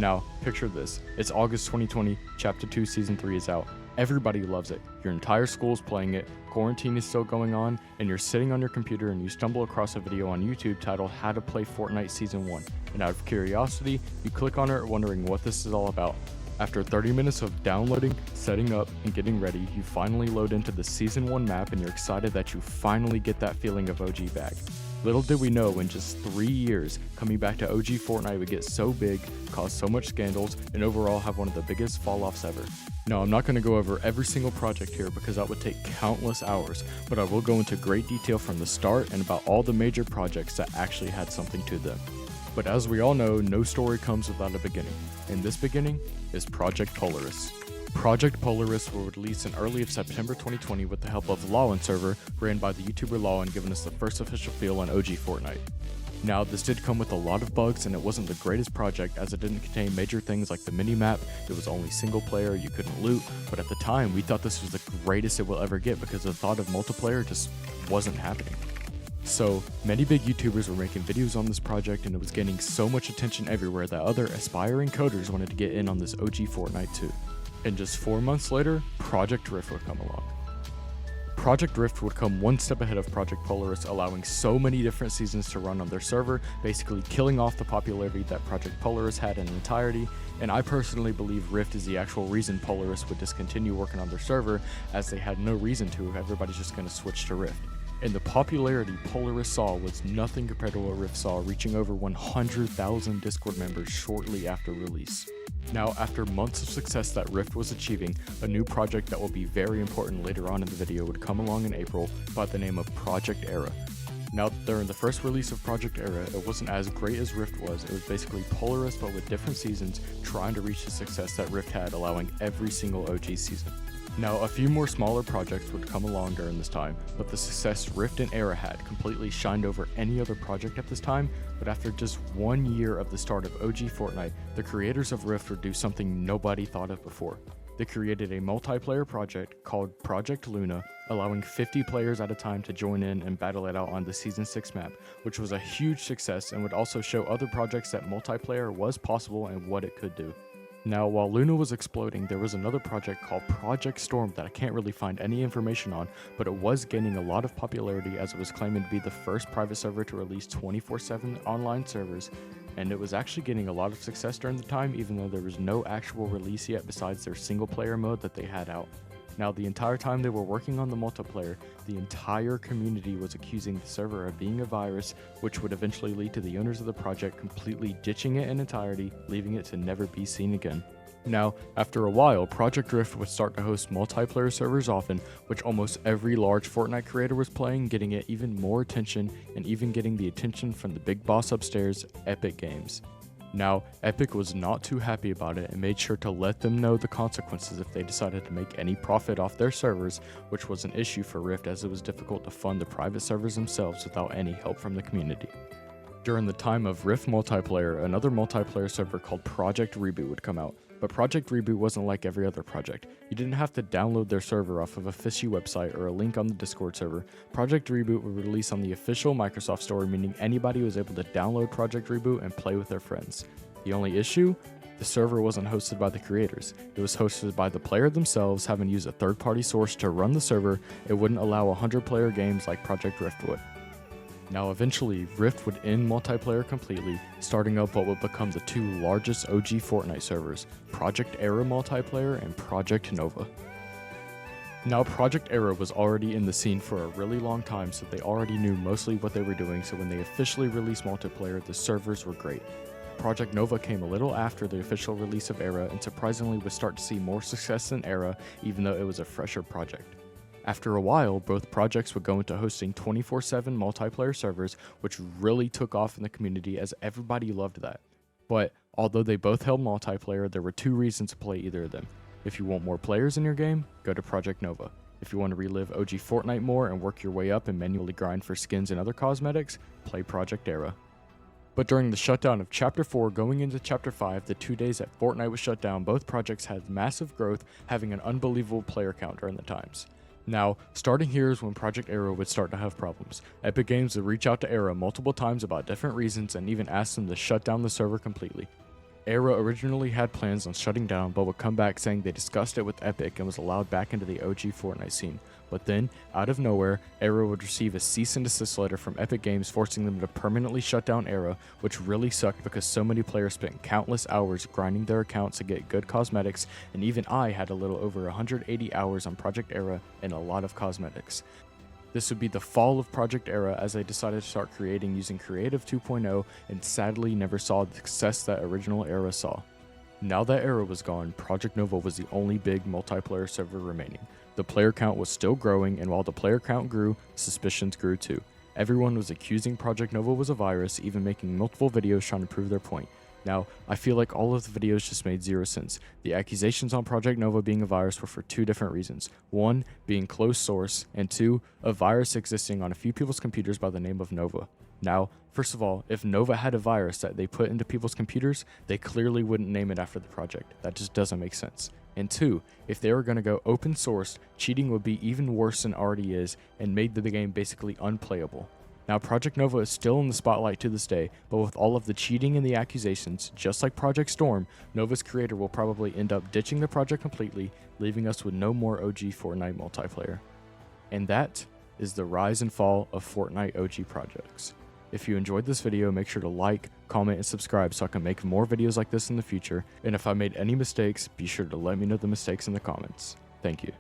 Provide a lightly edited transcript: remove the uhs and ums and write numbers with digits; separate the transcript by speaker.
Speaker 1: Now, picture this. It's August 2020, Chapter 2 Season 3 is out. Everybody loves it. Your entire school is playing it, quarantine is still going on, and you're sitting on your computer and you stumble across a video on YouTube titled How to Play Fortnite Season 1. And out of curiosity, you click on it wondering what this is all about. After 30 minutes of downloading, setting up, and getting ready, you finally load into the Season 1 map and you're excited that you finally get that feeling of OG back. Little did we know, in just 3 years, coming back to OG Fortnite would get so big, cause so much scandals, and overall have one of the biggest fall-offs ever. Now, I'm not going to go over every single project here because that would take countless hours, but I will go into great detail from the start and about all the major projects that actually had something to them. But as we all know, no story comes without a beginning, and this beginning is Project Polaris. Project Polaris will release in early of September 2020 with the help of Lawin server ran by the YouTuber Lawin, giving us the first official feel on OG Fortnite. Now, this did come with a lot of bugs and it wasn't the greatest project as it didn't contain major things like the mini-map, it was only single player, you couldn't loot, but at the time we thought this was the greatest it will ever get because the thought of multiplayer just wasn't happening. So, many big YouTubers were making videos on this project and it was gaining so much attention everywhere that other aspiring coders wanted to get in on this OG Fortnite too. And just 4 months later, Project Rift would come along. Project Rift would come one step ahead of Project Polaris, allowing so many different seasons to run on their server, basically killing off the popularity that Project Polaris had in entirety, and I personally believe Rift is the actual reason Polaris would discontinue working on their server, as they had no reason to, everybody's just going to switch to Rift. And the popularity Polaris saw was nothing compared to what Rift saw, reaching over 100,000 Discord members shortly after release. Now, after months of success that Rift was achieving, a new project that will be very important later on in the video would come along in April by the name of Project Era. Now, during the first release of Project Era, it wasn't as great as Rift was. It was basically Polaris but with different seasons trying to reach the success that Rift had, allowing every single OG season. Now, a few more smaller projects would come along during this time, but the success Rift and Era had completely shined over any other project at this time. But after just 1 year of the start of OG Fortnite, the creators of Rift would do something nobody thought of before. They created a multiplayer project called Project Luna, allowing 50 players at a time to join in and battle it out on the Season 6 map, which was a huge success and would also show other projects that multiplayer was possible and what it could do. Now, while Luna was exploding, there was another project called Project Storm that I can't really find any information on, but it was gaining a lot of popularity as it was claiming to be the first private server to release 24/7 online servers, and it was actually getting a lot of success during the time, even though there was no actual release yet besides their single player mode that they had out. Now, the entire time they were working on the multiplayer, the entire community was accusing the server of being a virus, which would eventually lead to the owners of the project completely ditching it in entirety, leaving it to never be seen again. Now, after a while, Project Rift would start to host multiplayer servers often, which almost every large Fortnite creator was playing, getting it even more attention, and even getting the attention from the big boss upstairs, Epic Games. Now, Epic was not too happy about it and made sure to let them know the consequences if they decided to make any profit off their servers, which was an issue for Rift as it was difficult to fund the private servers themselves without any help from the community. During the time of Rift multiplayer, another multiplayer server called Project Reboot would come out, but Project Reboot wasn't like every other project. You didn't have to download their server off of a fishy website or a link on the Discord server. Project Reboot would release on the official Microsoft Store, meaning anybody was able to download Project Reboot and play with their friends. The only issue? The server wasn't hosted by the creators. It was hosted by the player themselves, having used a third-party source to run the server. It wouldn't allow 100-player games like Project Rift would. Now, eventually, Rift would end multiplayer completely, starting up what would become the two largest OG Fortnite servers, Project Era Multiplayer and Project Nova. Now, Project Era was already in the scene for a really long time, so they already knew mostly what they were doing, so when they officially released multiplayer, the servers were great. Project Nova came a little after the official release of Era, and surprisingly would start to see more success than Era, even though it was a fresher project. After a while, both projects would go into hosting 24/7 multiplayer servers, which really took off in the community as everybody loved that. But although they both held multiplayer, there were two reasons to play either of them. If you want more players in your game, go to Project Nova. If you want to relive OG Fortnite more and work your way up and manually grind for skins and other cosmetics, play Project Era. But during the shutdown of Chapter 4 going into Chapter 5, the 2 days that Fortnite was shut down, both projects had massive growth, having an unbelievable player count during the times. Now, starting here is when Project Era would start to have problems. Epic Games would reach out to Era multiple times about different reasons and even ask them to shut down the server completely. Era originally had plans on shutting down, but would come back saying they discussed it with Epic and was allowed back into the OG Fortnite scene. But then, out of nowhere, Era would receive a cease and desist letter from Epic Games forcing them to permanently shut down Era, which really sucked because so many players spent countless hours grinding their accounts to get good cosmetics, and even I had a little over 180 hours on Project Era and a lot of cosmetics. This would be the fall of Project Era as they decided to start creating using Creative 2.0 and sadly never saw the success that original Era saw. Now that Era was gone, Project Nova was the only big multiplayer server remaining. The player count was still growing, and while the player count grew, suspicions grew too. Everyone was accusing Project Nova was a virus, even making multiple videos trying to prove their point. Now, I feel like all of the videos just made zero sense. The accusations on Project Nova being a virus were for two different reasons. One, being closed source, and two, a virus existing on a few people's computers by the name of Nova. Now, first of all, if Nova had a virus that they put into people's computers, they clearly wouldn't name it after the project. That just doesn't make sense. And two, if they were going to go open source, cheating would be even worse than it already is and made the game basically unplayable. Now, Project Nova is still in the spotlight to this day, but with all of the cheating and the accusations, just like Project Storm, Nova's creator will probably end up ditching the project completely, leaving us with no more OG Fortnite multiplayer. And that is the rise and fall of Fortnite OG projects. If you enjoyed this video, make sure to like, comment, and subscribe so I can make more videos like this in the future, and if I made any mistakes, be sure to let me know the mistakes in the comments. Thank you.